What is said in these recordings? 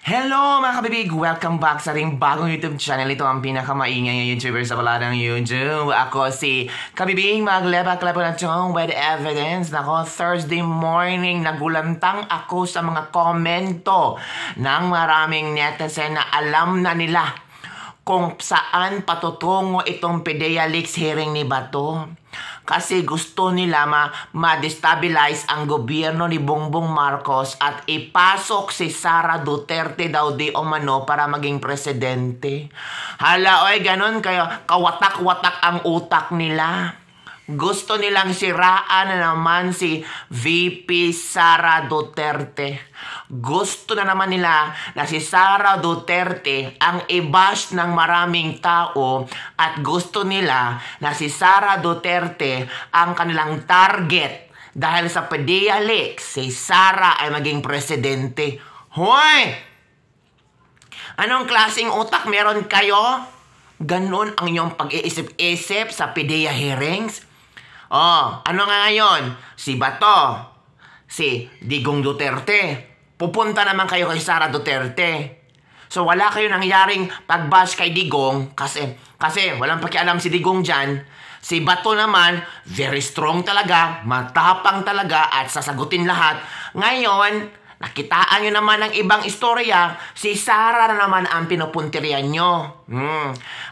Hello mga kabibig! Welcome back sa ating bagong YouTube channel. Ito ang pinakamaingay na YouTuber sa baladang YouTube. Ako si Kabibig, magleba-kleba na itong with evidence. Nako, Thursday morning, nagulantang ako sa mga komento ng maraming netizen na alam na nila kung saan patutungo itong PDEA Leaks hearing ni Bato. Kasi gusto nila ma-destabilize ang gobyerno ni Bongbong Marcos at ipasok si Sara Duterte daw di umano para maging presidente. Hala, oy, ganun kayo, kawatak-watak ang utak nila. Gusto nilang siraan na naman si VP Sara Duterte. Gusto na naman nila na si Sara Duterte ang i-bash ng maraming tao at gusto nila na si Sara Duterte ang kanilang target dahil sa PDEA Leaks, si Sara ay maging presidente. Hoy! Anong klaseng utak meron kayo? Ganon ang inyong pag-iisip-isip sa PDEA hearings? Oh, ano nga ngayon? Si Bato, si Digong Duterte, pupunta naman kayo kay Sara Duterte. So wala kayo nangyaring pag-bash kay Digong kasi walang pakialam si Digong dyan. Si Bato naman, very strong talaga, matapang talaga at sasagutin lahat. Ngayon, nakitaan nyo naman ng ibang istorya, si Sara na naman ang pinupuntiryan nyo.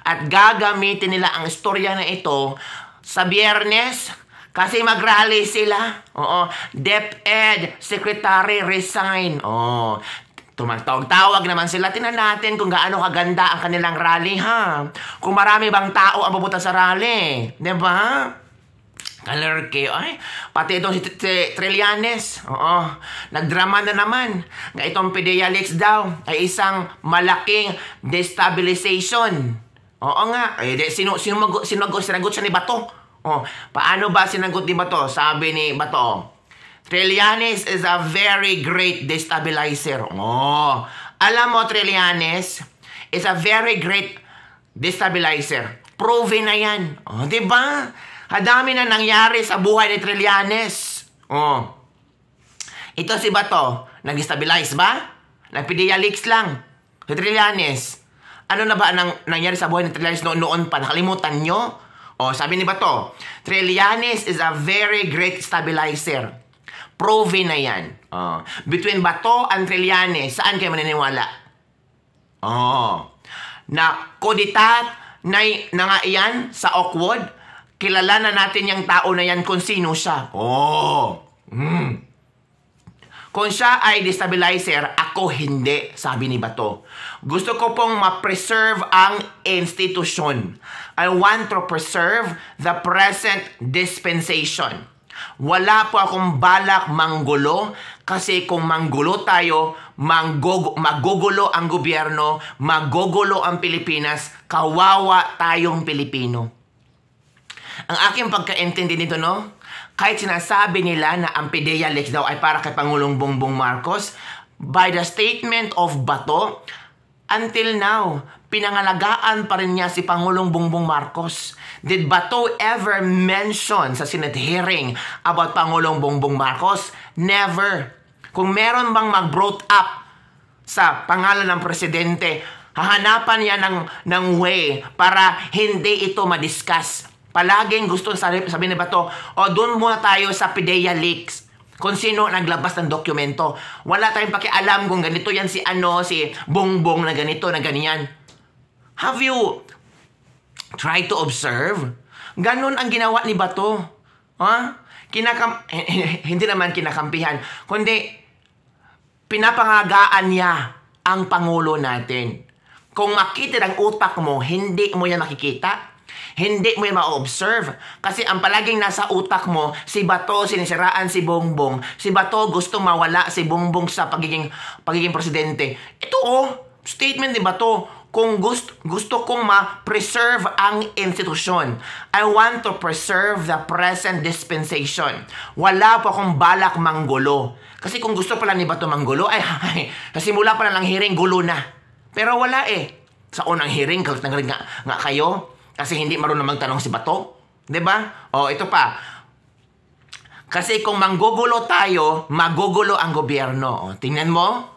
At gagamitin nila ang istorya na ito sa Biyernes, kasi mag-rally sila. Oo. DepEd Secretary resign. Oo. Tumagtawag-tawag naman sila. Tingnan natin kung gaano kaganda ang kanilang rally, ha? Kung marami bang tao ang pupunta sa rally. Diba? Kalerke. Ay, pati itong si Trillanes. Oo. Nagdrama na naman na itong PDEA Leaks daw ay isang malaking destabilization. Oo nga. Eh, sinagot siya ni Bato. Oh, paano ba sinagot ni Bato? Sabi ni Bato, Trillanes is a very great destabilizer. Oh, alam mo, Trillanes is a very great destabilizer. Proven na yan. Oh, diba? Hadami na nangyari sa buhay ni Trillanes. Oh. Ito si Bato, nag-destabilize ba? Nag-PDEA Leaks lang. Si Trillanes, ano na ba nangyari sa buhay ni Trillanes noon pa? Nakalimutan nyo? O, sabi ni Bato, Trillanes is a very great stabilizer. Proven na yan. Between Bato and Trillanes, saan kayo maniniwala? Na koditat na nga yan sa Oakwood, kilala na natin yung tao na yan kung sino siya. Kung siya ay destabilizer, ako hindi, sabi ni Bato. Gusto ko pong ma-preserve ang institusyon. I want to preserve the present dispensation. Wala po akong balak manggulo kasi kung manggulo tayo, magugulo ang gobyerno, magugulo ang Pilipinas, kawawa tayong Pilipino. Ang aking pagkaintindi nito, no? Kahit sinasabi nila na ang PDEA Leaks daw ay para kay Pangulong Bongbong Marcos, by the statement of Bato, until now, pinangalagaan pa rin niya si Pangulong Bongbong Marcos. Did Bato ever mention sa Senate hearing about Pangulong Bongbong Marcos? Never. Kung meron bang mag-brought up sa pangalan ng presidente, hahanapan niya ng way para hindi ito ma-discuss. Palaging gusto sabi ni Bato, doon muna tayo sa PDEA Leaks. Kung sino naglabas ng dokumento. Wala tayong pakialam kung ganito yan si Bongbong na ganito, na ganyan. Have you tried to observe? Ganon ang ginawa ni Bato. Hindi naman kinakampihan, kundi pinapangagaan niya ang Pangulo natin. Kung makita ng utak mo, hindi mo yan makikita. Hindi mo yan ma-observe. Kasi ang palaging nasa utak mo, si Bato, sinisiraan si Bongbong. Si Bato gusto mawala si Bongbong sa pagiging presidente. Ito statement ni Bato. Kung gusto kong ma-preserve ang institusyon. I want to preserve the present dispensation. Wala po akong balak manggulo. Kasi kung gusto pala ni Bato manggulo, ay simula pa lang hearing, gulo na. Pero wala Sa unang hearing, galit na galit nga kayo. Kasi hindi marunong magtanong si Bato. Diba? Ito pa. Kasi kung manggugulo tayo, magugulo ang gobyerno. Tingnan mo.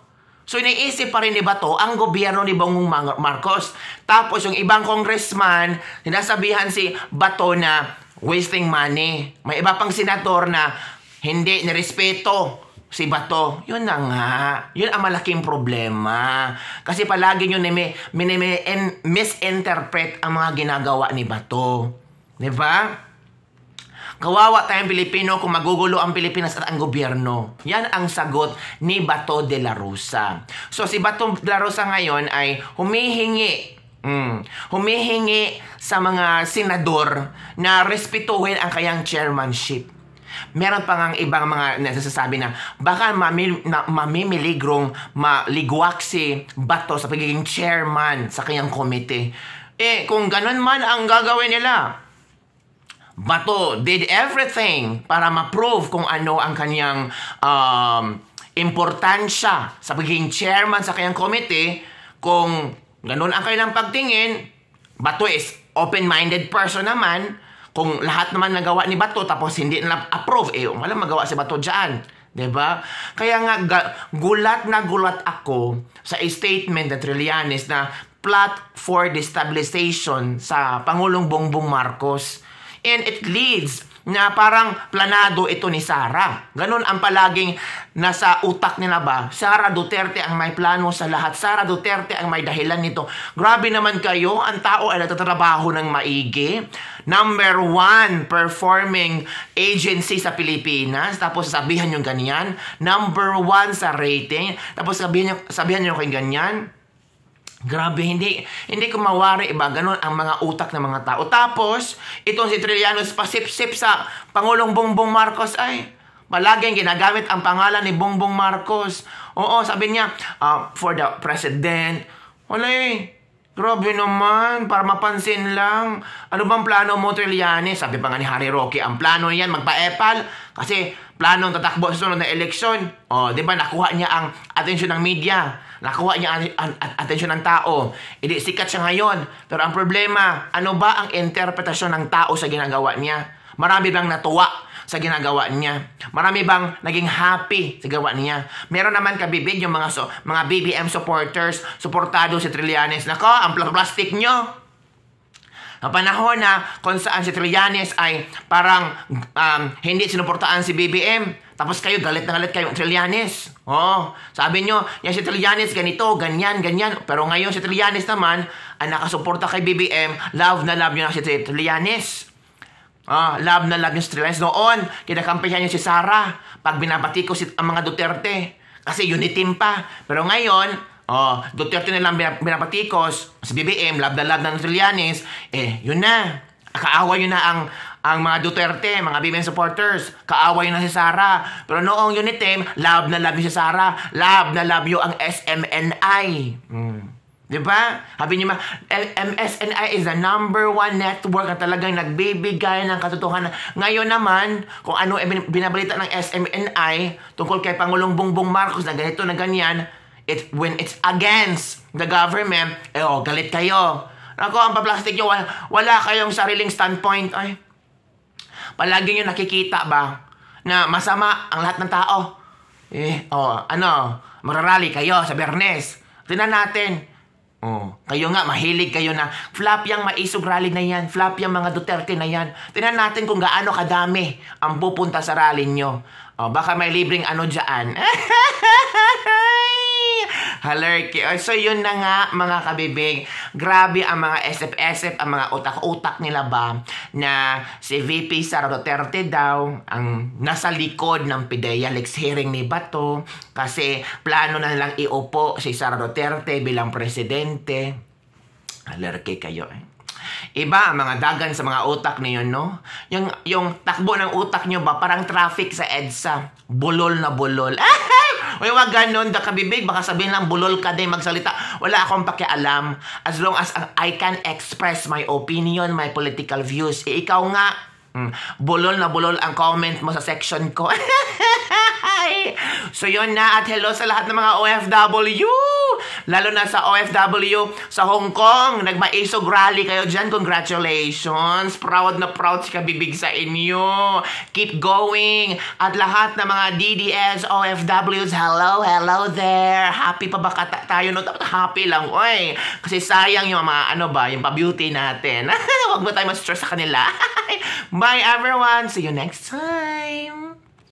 So, iniisip pa rin ni Bato ang gobyerno ni Bongbong Marcos. Tapos, yung ibang congressman, sinasabihan si Bato na wasting money. May iba pang senador na hindi nirespeto si Bato. Yun na nga. Yun ang malaking problema. Kasi palagi nyo misinterpret ang mga ginagawa ni Bato. Diba? Kawawa tayong Pilipino kung magugulo ang Pilipinas at ang gobyerno. Yan ang sagot ni Bato de la Rosa. So si Bato de la Rosa ngayon ay humihingi sa mga senador na respetuhin ang kayang chairmanship. Meron pa ngang ibang mga nasasabi na baka mamimiligrong maligwak si Bato sa pagiging chairman sa kanyang komite. Kung ganun man ang gagawin nila, Bato did everything para ma-prove kung ano ang kanyang importansya sa pagiging chairman sa kanyang komite. Kung ganun ang kanilang pagtingin, Bato is open-minded person naman. Kung lahat naman nagawa ni Bato tapos hindi nila approve, walang magawa si Bato dyan. Diba? Kaya nga, gulat na gulat ako sa statement ng Trillanes na plot for destabilization sa Pangulong Bongbong Marcos. And it leads na parang planado ito ni Sara. Ganun ang palaging nasa utak nila ba? Sara Duterte ang may plano sa lahat. Sara Duterte ang may dahilan nito. Grabe naman kayo. Ang tao ay nagtatrabaho ng maigi. Number 1 performing agency sa Pilipinas. Tapos sabihan nyo ganyan. Number 1 sa rating. Tapos sabihan nyo kay ganyan. Grabe, hindi ko mawari iba. Ganon ang mga utak ng mga tao. Tapos, itong si Trillanes pasip-sip sa Pangulong Bongbong Marcos ay palaging ginagamit ang pangalan ni Bongbong Marcos. Oo, sabi niya, for the president. Wala grabe naman, para mapansin lang. Ano bang plano mo, Trillanes? Sabi pa nga ni Harry Roque, ang plano niyan, magpa-epal. Kasi planong tatakbo sa sunod na eleksyon. Di ba, nakuha niya ang atensyon ng media. Nakuha niya ang atensyon ng tao. Hindi sikat siya ngayon. Pero ang problema, ano ba ang interpretasyon ng tao sa ginagawa niya? Marami bang natuwa sa ginagawa niya? Marami bang naging happy sa gawa niya? Meron naman kabibig yung mga BBM supporters, suportado si Trillanes. Nako, ang plastic nyo. Ang panahon na kung saan si Trillanes ay parang hindi sinuportaan si BBM. Tapos kayo, galit na galit kayo, Trillanes. Sabi nyo, yan si Trillanes, ganito, ganyan, ganyan. Pero ngayon si Trillanes naman, ang nakasuporta kay BBM, love na love nyo na si Trillanes. Love na love nyo si Trillanes. Noon, kinakampihan nyo si Sara pag binabati ko ang mga Duterte. Kasi unitim pa. Pero ngayon, Duterte nilang binapatikos, si BBM, love na Trillanes, yun na. Kaaway yun na ang mga Duterte, mga BBM supporters. Kaaway yun na si Sara. Pero noong unitim, love na love yun si Sara. Love na love yun ang SMNI. Diba? Sabi niyo MSNI is the number 1 network na talagang nagbibigay ng katotohanan. Ngayon naman, kung ano binabalita ng SMNI tungkol kay Pangulong Bongbong Marcos na ganito na ganyan, when it's against the government, galit kayo. Ako, ang paplastic nyo, wala kayong sariling standpoint. Palagi nyo nakikita ba na masama ang lahat ng tao? Mararally kayo sa Bernes. Tingnan natin. Kayo nga, mahilig kayo na flop yung maisog rally na yan, flop yung mga Duterte na yan. Tingnan natin kung gaano kadami ang pupunta sa rally nyo. Baka may libreng dyan. Halerki. So, yun na nga, mga kabibig. Grabe ang mga SF-SF, ang mga utak-utak nila ba na si VP Sara Duterte daw ang nasa likod ng PIDEA Lex hearing ni Bato kasi plano na lang iupo si Sara Duterte bilang presidente. Halerki kayo Iba ang mga dagan sa mga utak niyo, no? Yung takbo ng utak niyo ba parang traffic sa EDSA. Bulol na bulol. Uy, wag ganun, kabibig. Baka sabihin lang, bulol ka din magsalita. Wala akong pakialam. As long as I can express my opinion, my political views. Ikaw nga, bulol na bulol ang comment mo sa section ko. So yun na, at hello sa lahat ng mga OFW. Lalo na sa OFW sa Hong Kong. Nagma-ASOG rally kayo dyan. Congratulations. Proud na proud si Kabibig sa inyo. Keep going. At lahat ng mga DDS, OFWs, hello, hello there. Happy pa ba tayo? No? Dapat happy lang. Oy. Kasi sayang yung mga yung pa-beauty natin. Huwag mo tayo ma-stress sa kanila. Bye everyone. See you next time.